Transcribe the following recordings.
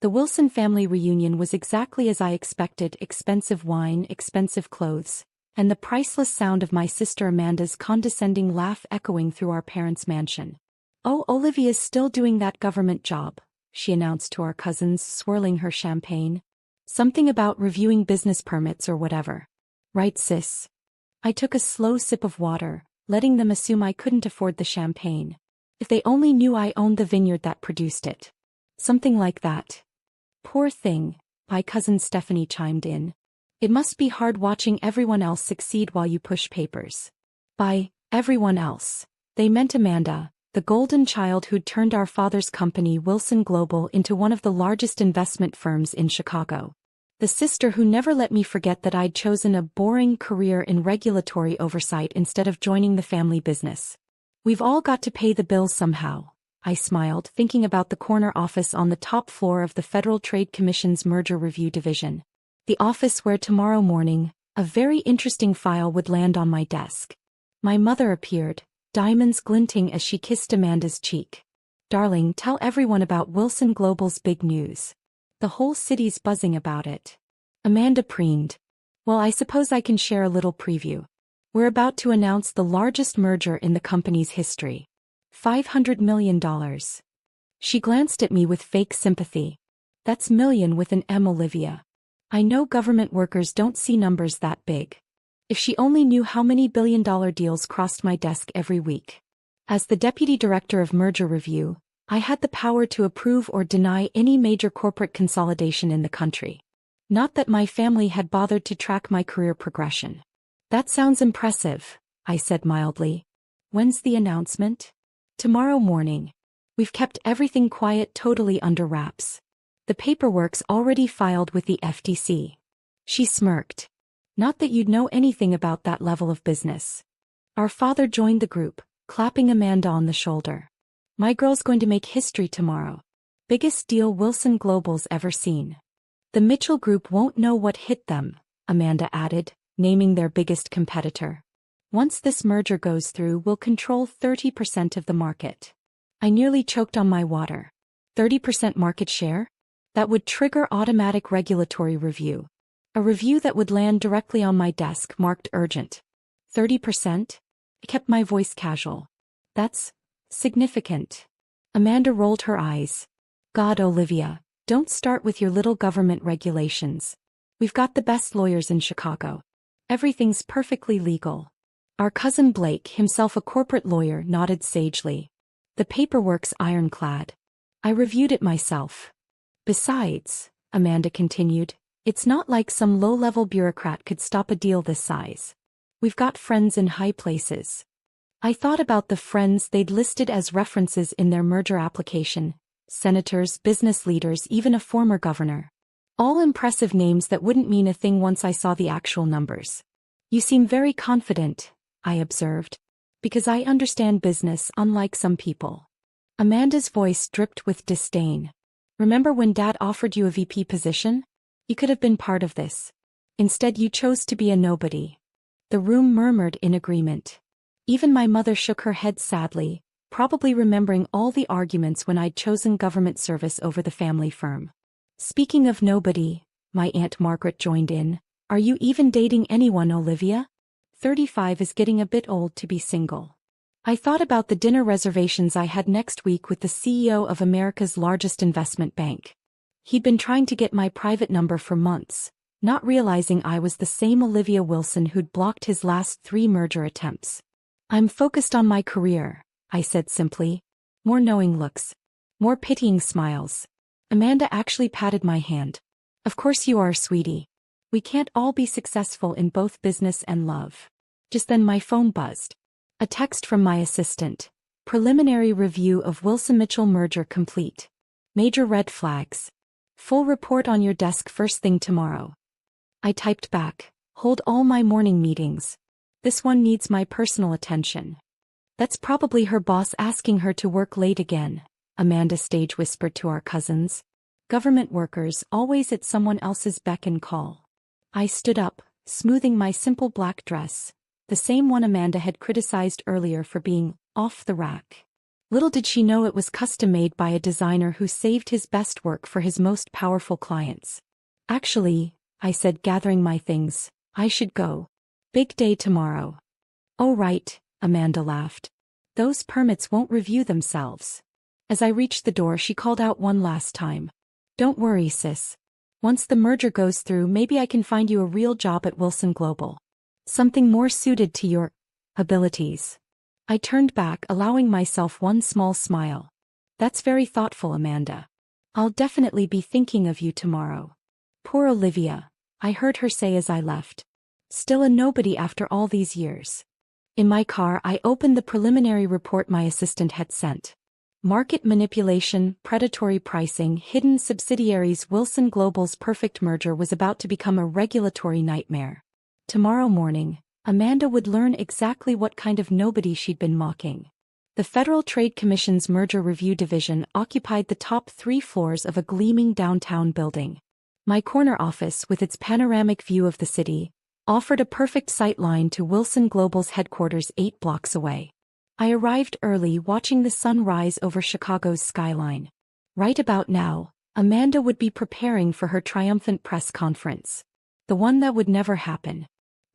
The Wilson family reunion was exactly as I expected: expensive wine, expensive clothes, and the priceless sound of my sister Amanda's condescending laugh echoing through our parents' mansion. "Oh, Olivia's still doing that government job," she announced to our cousins, swirling her champagne. "Something about reviewing business permits or whatever. Right, sis?" I took a slow sip of water, letting them assume I couldn't afford the champagne. If they only knew I owned the vineyard that produced it. Something like that. "Poor thing," my cousin Stephanie chimed in. "It must be hard watching everyone else succeed while you push papers." By everyone else, they meant Amanda, the golden child who'd turned our father's company Wilson Global into one of the largest investment firms in Chicago. The sister who never let me forget that I'd chosen a boring career in regulatory oversight instead of joining the family business. "We've all got to pay the bills somehow," I smiled, thinking about the corner office on the top floor of the Federal Trade Commission's Merger Review Division. The office where tomorrow morning, a very interesting file would land on my desk. My mother appeared, diamonds glinting as she kissed Amanda's cheek. "Darling, tell everyone about Wilson Global's big news. The whole city's buzzing about it." Amanda preened. "Well, I suppose I can share a little preview. We're about to announce the largest merger in the company's history. $500 million. She glanced at me with fake sympathy. "That's million with an M, Olivia. I know government workers don't see numbers that big." If she only knew how many billion-dollar deals crossed my desk every week. As the Deputy Director of Merger Review, I had the power to approve or deny any major corporate consolidation in the country. Not that my family had bothered to track my career progression. "That sounds impressive," I said mildly. "When's the announcement?" "Tomorrow morning. We've kept everything quiet, totally under wraps. The paperwork's already filed with the FTC." She smirked. "Not that you'd know anything about that level of business." Our father joined the group, clapping Amanda on the shoulder. "My girl's going to make history tomorrow. Biggest deal Wilson Global's ever seen." "The Mitchell Group won't know what hit them," Amanda added, naming their biggest competitor. "Once this merger goes through, we'll control 30% of the market." I nearly choked on my water. 30% market share? That would trigger automatic regulatory review. A review that would land directly on my desk marked urgent. 30%? I kept my voice casual. "That's significant." Amanda rolled her eyes. "God, Olivia, don't start with your little government regulations. We've got the best lawyers in Chicago. Everything's perfectly legal." Our cousin Blake, himself a corporate lawyer, nodded sagely. "The paperwork's ironclad. I reviewed it myself." "Besides," Amanda continued, "it's not like some low-level bureaucrat could stop a deal this size. We've got friends in high places." I thought about the friends they'd listed as references in their merger application: senators, business leaders, even a former governor. All impressive names that wouldn't mean a thing once I saw the actual numbers. "You seem very confident," I observed. "Because I understand business, unlike some people." Amanda's voice dripped with disdain. "Remember when Dad offered you a VP position? You could have been part of this. Instead, you chose to be a nobody." The room murmured in agreement. Even my mother shook her head sadly, probably remembering all the arguments when I'd chosen government service over the family firm. "Speaking of nobody," my Aunt Margaret joined in, "are you even dating anyone, Olivia? 35 is getting a bit old to be single." I thought about the dinner reservations I had next week with the CEO of America's largest investment bank. He'd been trying to get my private number for months, not realizing I was the same Olivia Wilson who'd blocked his last 3 merger attempts. "I'm focused on my career," I said simply. More knowing looks. More pitying smiles. Amanda actually patted my hand. "Of course you are, sweetie. We can't all be successful in both business and love." Just then my phone buzzed. A text from my assistant. "Preliminary review of Wilson-Mitchell merger complete. Major red flags. Full report on your desk first thing tomorrow." I typed back, "Hold all my morning meetings. This one needs my personal attention." "That's probably her boss asking her to work late again," Amanda stage whispered to our cousins. "Government workers always at someone else's beck and call." I stood up, smoothing my simple black dress, the same one Amanda had criticized earlier for being off the rack. Little did she know it was custom-made by a designer who saved his best work for his most powerful clients. Actually, I said, gathering my things, I should go. Big day tomorrow. Oh right, Amanda laughed. Those permits won't review themselves. As I reached the door, she called out one last time. Don't worry, sis. Once the merger goes through, maybe I can find you a real job at Wilson Global. Something more suited to your abilities. I turned back, allowing myself one small smile. That's very thoughtful, Amanda. I'll definitely be thinking of you tomorrow. Poor Olivia, I heard her say as I left. Still a nobody after all these years. In my car, I opened the preliminary report my assistant had sent. Market manipulation, predatory pricing, hidden subsidiaries. Wilson Global's perfect merger was about to become a regulatory nightmare. Tomorrow morning, Amanda would learn exactly what kind of nobody she'd been mocking. The Federal Trade Commission's Merger Review Division occupied the top 3 floors of a gleaming downtown building. My corner office, with its panoramic view of the city, offered a perfect sight line to Wilson Global's headquarters 8 blocks away. I arrived early, watching the sun rise over Chicago's skyline. Right about now, Amanda would be preparing for her triumphant press conference. The one that would never happen.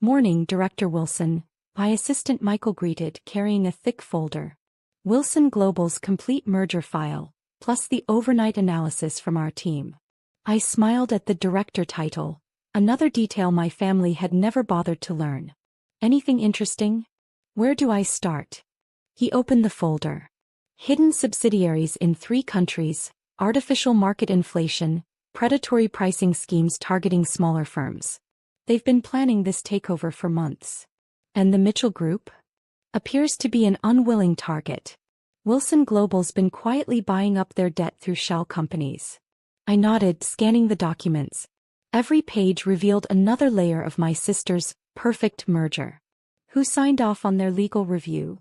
Morning, Director Wilson, my assistant Michael greeted, carrying a thick folder. Wilson Global's complete merger file, plus the overnight analysis from our team. I smiled at the director title, another detail my family had never bothered to learn. Anything interesting? Where do I start? He opened the folder. Hidden subsidiaries in 3 countries, artificial market inflation, predatory pricing schemes targeting smaller firms. They've been planning this takeover for months. And the Mitchell Group? Appears to be an unwilling target. Wilson Global's been quietly buying up their debt through shell companies. I nodded, scanning the documents. Every page revealed another layer of my sister's perfect merger. Who signed off on their legal review?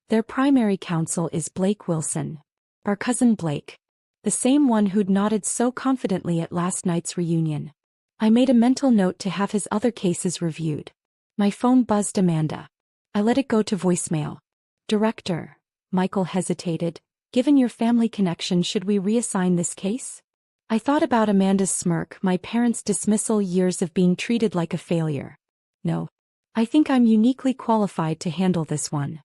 Their primary counsel is Blake Wilson. Our cousin Blake. The same one who'd nodded so confidently at last night's reunion. I made a mental note to have his other cases reviewed. My phone buzzed. Amanda. I let it go to voicemail. Director. Michael hesitated. Given your family connection, should we reassign this case? I thought about Amanda's smirk, my parents' dismissal, years of being treated like a failure. No. I think I'm uniquely qualified to handle this one.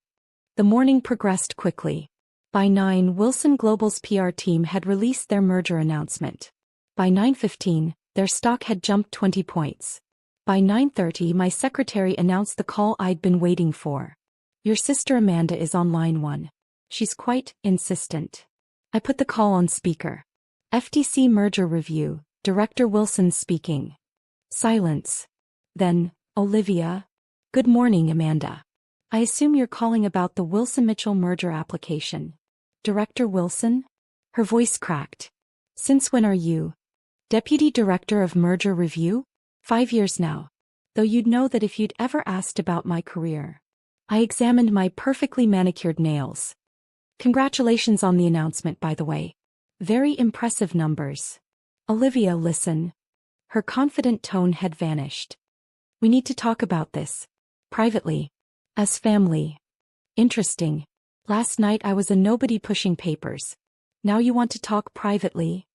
The morning progressed quickly. By 9, Wilson Global's PR team had released their merger announcement. By 9:15, their stock had jumped 20 points. By 9:30, my secretary announced the call I'd been waiting for. Your sister Amanda is on line 1. She's quite insistent. I put the call on speaker. FTC Merger Review, Director Wilson speaking. Silence. Then, Olivia. Good morning, Amanda. I assume you're calling about the Wilson-Mitchell merger application. Director Wilson? Her voice cracked. Since when are you Deputy Director of Merger Review? 5 years now. Though you'd know that if you'd ever asked about my career. I examined my perfectly manicured nails. Congratulations on the announcement, by the way. Very impressive numbers. Olivia, listen. Her confident tone had vanished. We need to talk about this. Privately. As family. Interesting. Last night I was a nobody pushing papers. Now you want to talk privately?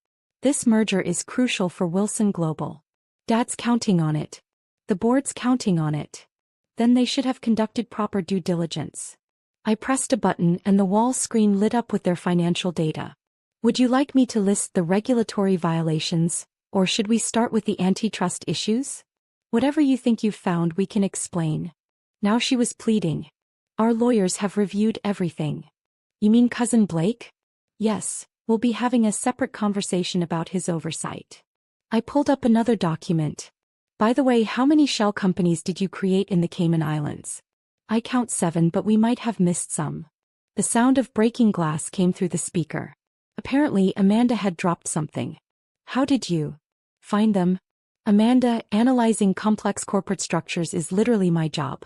This merger is crucial for Wilson Global. Dad's counting on it. The board's counting on it. Then they should have conducted proper due diligence. I pressed a button and the wall screen lit up with their financial data. Would you like me to list the regulatory violations, or should we start with the antitrust issues? Whatever you think you've found, we can explain. Now she was pleading. Our lawyers have reviewed everything. You mean cousin Blake? Yes, we'll be having a separate conversation about his oversight. I pulled up another document. By the way, how many shell companies did you create in the Cayman Islands? I count 7, but we might have missed some. The sound of breaking glass came through the speaker. Apparently, Amanda had dropped something. How did you find them? Amanda, analyzing complex corporate structures is literally my job.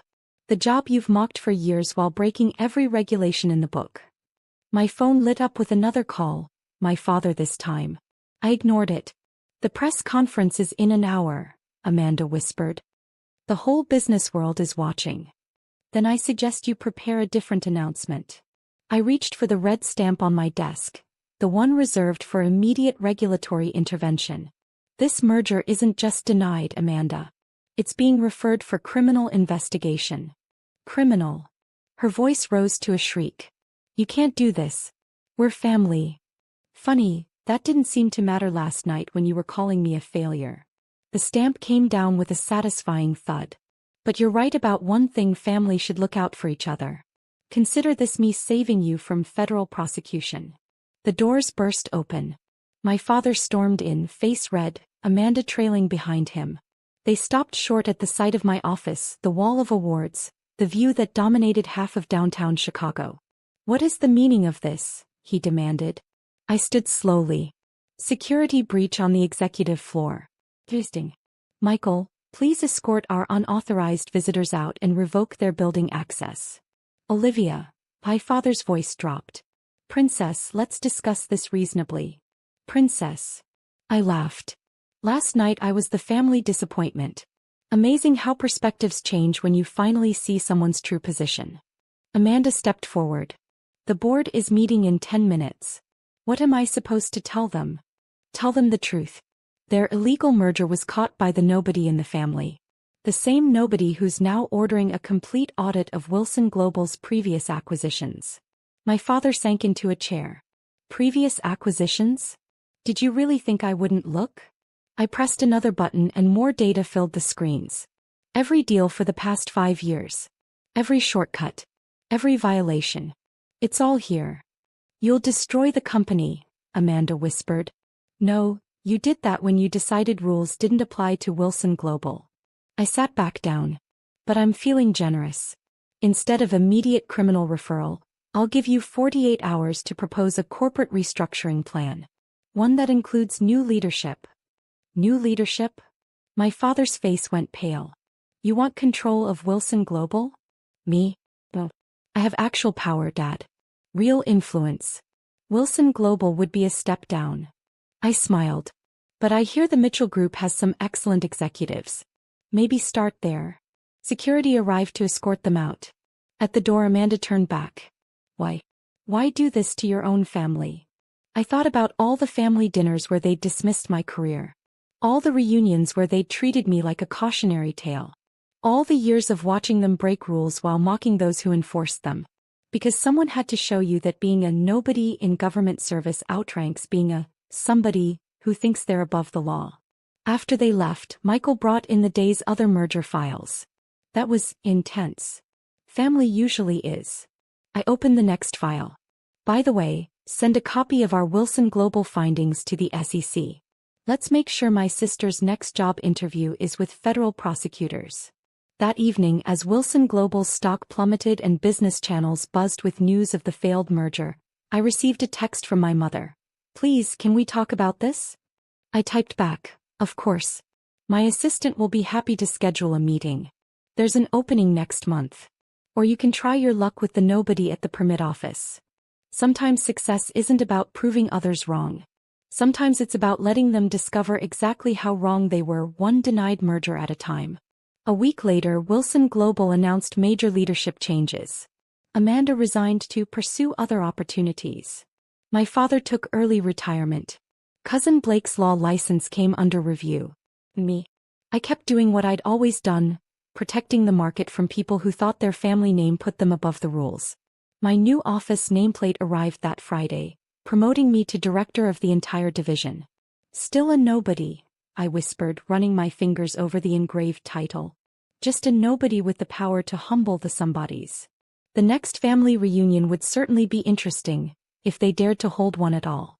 The job you've mocked for years while breaking every regulation in the book. My phone lit up with another call, my father this time. I ignored it. The press conference is in an hour, Amanda whispered. The whole business world is watching. Then I suggest you prepare a different announcement. I reached for the red stamp on my desk, the one reserved for immediate regulatory intervention. This merger isn't just denied, Amanda. It's being referred for criminal investigation. Criminal. Her voice rose to a shriek. You can't do this. We're family. Funny, that didn't seem to matter last night when you were calling me a failure. The stamp came down with a satisfying thud. But you're right about one thing: family should look out for each other. Consider this me saving you from federal prosecution. The doors burst open. My father stormed in, face red, Amanda trailing behind him. They stopped short at the sight of my office, the wall of awards, the view that dominated half of downtown Chicago. What is the meaning of this? He demanded. I stood slowly. Security breach on the executive floor. Interesting. Michael, please escort our unauthorized visitors out and revoke their building access. Olivia. My father's voice dropped. Princess, let's discuss this reasonably. Princess. I laughed. Last night I was the family disappointment. Amazing how perspectives change when you finally see someone's true position. Amanda stepped forward. The board is meeting in 10 minutes. What am I supposed to tell them? Tell them the truth. Their illegal merger was caught by the nobody in the family. The same nobody who's now ordering a complete audit of Wilson Global's previous acquisitions. My father sank into a chair. Previous acquisitions? Did you really think I wouldn't look? I pressed another button and more data filled the screens. Every deal for the past 5 years. Every shortcut. Every violation. It's all here. You'll destroy the company, Amanda whispered. No, you did that when you decided rules didn't apply to Wilson Global. I sat back down. But I'm feeling generous. Instead of immediate criminal referral, I'll give you 48 hours to propose a corporate restructuring plan. One that includes new leadership. New leadership? My father's face went pale. You want control of Wilson Global? Me? No. I have actual power, Dad. Real influence. Wilson Global would be a step down. I smiled. But I hear the Mitchell Group has some excellent executives. Maybe start there. Security arrived to escort them out. At the door, Amanda turned back. Why? Why do this to your own family? I thought about all the family dinners where they'd dismissed my career. All the reunions where they'd treated me like a cautionary tale. All the years of watching them break rules while mocking those who enforced them. Because someone had to show you that being a nobody in government service outranks being a somebody who thinks they're above the law. After they left, Michael brought in the day's other merger files. That was intense. Family usually is. I opened the next file. By the way, send a copy of our Wilson Global findings to the SEC. Let's make sure my sister's next job interview is with federal prosecutors. That evening, as Wilson Global's stock plummeted and business channels buzzed with news of the failed merger, I received a text from my mother. Please, can we talk about this? I typed back. Of course. My assistant will be happy to schedule a meeting. There's an opening next month. Or you can try your luck with the nobody at the permit office. Sometimes success isn't about proving others wrong. Sometimes it's about letting them discover exactly how wrong they were, one denied merger at a time. A week later, Wilson Global announced major leadership changes. Amanda resigned to pursue other opportunities. My father took early retirement. Cousin Blake's law license came under review. Me. I kept doing what I'd always done, protecting the market from people who thought their family name put them above the rules. My new office nameplate arrived that Friday, promoting me to director of the entire division. Still a nobody, I whispered, running my fingers over the engraved title. Just a nobody with the power to humble the somebodies. The next family reunion would certainly be interesting, if they dared to hold one at all.